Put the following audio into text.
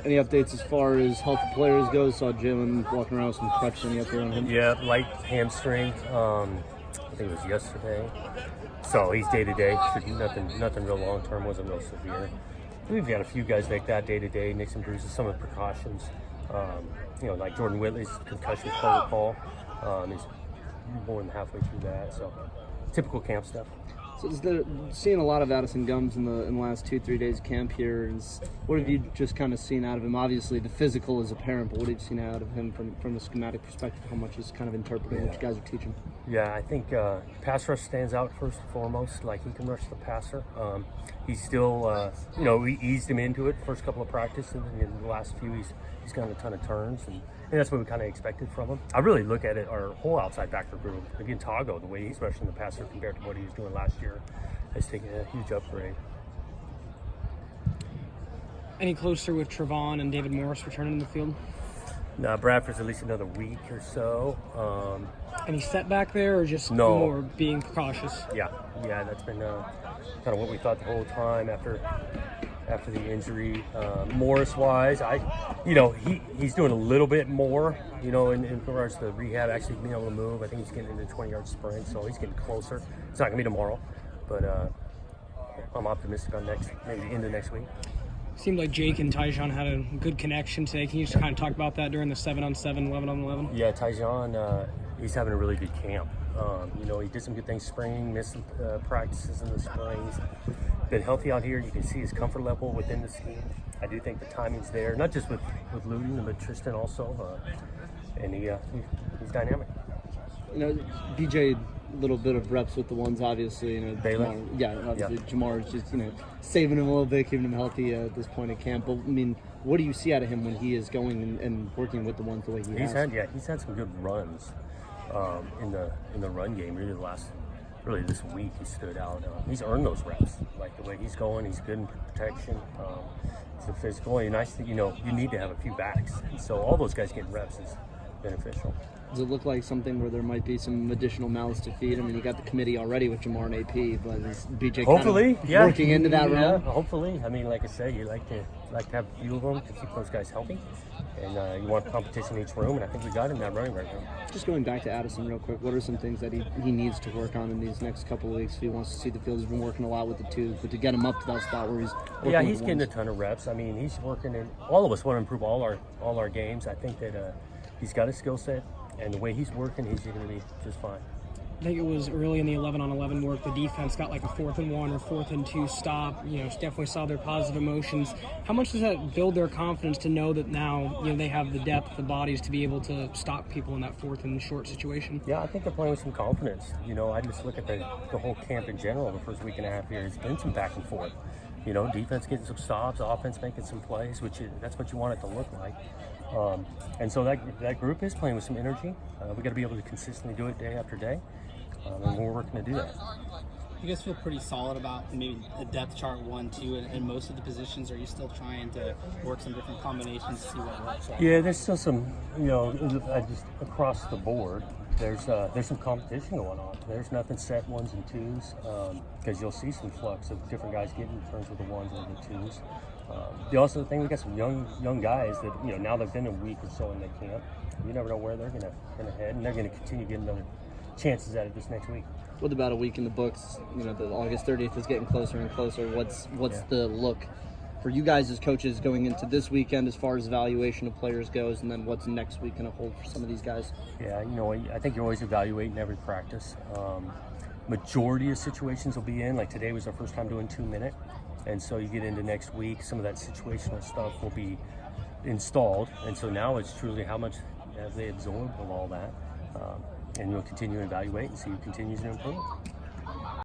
Any updates as far as health of players goes? Saw Jalen walking around with some crutches. Any update on him? Yeah, light hamstring. I think it was yesterday. So he's day to day. Nothing real long term. Wasn't real severe. We've got a few guys like that day to day. Nicks and bruises. Some of the precautions. Like Jordan Whitley's concussion protocol. He's more than halfway through that. So typical camp stuff. So seeing a lot of Addison Gumbs in the last 2-3 days of camp here. What have you just kind of seen out of him? Obviously, the physical is apparent, but what have you seen out of him from a schematic perspective? How much is kind of interpreting what you guys are teaching? Yeah, I think pass rush stands out first and foremost. Like, he can rush the passer. He's still, we eased him into it the first couple of practices, and in the last few, he's gotten a ton of turns, and that's what we kind of expected from him. I really look at it, our whole outside backer group. Again, Tago, the way he's rushing the passer compared to what he was doing last year, has taken a huge upgrade. Any closer with Trevon and David Morris returning to the field? No, Bradford's at least another week or so. Any setback there, or just No. more being cautious? Yeah, that's been kind of what we thought the whole time after the injury. Morris-wise, he's doing a little bit more, in regards to rehab, actually being able to move. I think he's getting into 20-yard sprint, so he's getting closer. It's not going to be tomorrow, but I'm optimistic on maybe into next week. Seemed like Jake and Tyjon had a good connection today. Can you just kind of talk about that during the 7-on-7, 11-on-11? Yeah, Tyjon, he's having a really good camp. He did some good things spring, missed some practices in the spring. He's been healthy out here. You can see his comfort level within the scheme. I do think the timing's there, not just with Luton, but Tristan also. And he's dynamic. BJ, a little bit of reps with the ones, obviously. Baylor? Jamar is just, saving him a little bit, keeping him healthy at this point in camp. But, what do you see out of him when he is going and working with the ones the way he has? He's had some good runs in the run game. Really this week he stood out. He's earned those reps. Like the way he's going, he's good in protection. He's a physical. And nice that you need to have a few backs. So all those guys getting reps is beneficial. Does it look like something where there might be some additional mouths to feed? You got the committee already with Jamar and AP, but is BJ hopefully, kind of working into that realm? Hopefully. Like I say, you like to have a few of them to keep those guys healthy, and you want competition in each room, and I think we got in that running right now. Just going back to Addison real quick, what are some things that he needs to work on in these next couple of weeks if he wants to see the field? He's been working a lot with the twos, but to get him up to that spot where he's working with he's the getting ones. a ton of reps. He's working in. All of us want to improve all our games. I think that he's got a skill set. And the way he's working, he's going to be just fine. I think it was early in the 11-on-11 work, the defense got like a 4th and 1 or 4th and 2 stop. Definitely saw their positive emotions. How much does that build their confidence to know that now, they have the depth, the bodies to be able to stop people in that 4th and short situation? Yeah, I think they're playing with some confidence. I just look at the whole camp in general. The first week and a half here, it's been some back and forth. Defense getting some stops, offense making some plays, that's what you want it to look like. And so that group is playing with some energy. We got to be able to consistently do it day after day, and we're working to do that. You guys feel pretty solid about maybe the depth chart 1, 2, and most of the positions. Are you still trying to work some different combinations to see what works? Yeah, there's still some, just across the board. There's some competition going on. There's nothing set 1s and 2s because you'll see some flux of different guys getting in terms of the 1s and the 2s. The also thing, we got some young guys that now they've been a week or so in the camp. You never know where they're gonna head, and they're gonna continue getting other chances at it this next week. With about a week in the books, the August 30th is getting closer and closer. What's the look for you guys as coaches going into this weekend as far as evaluation of players goes, and then what's next week going to hold for some of these guys? Yeah, I think you're always evaluating every practice. Majority of situations will be in. Like today was our first time doing 2-minute, and so you get into next week, some of that situational stuff will be installed, and so now it's truly how much have they absorbed of all that, and you'll continue to evaluate and see who continues to improve.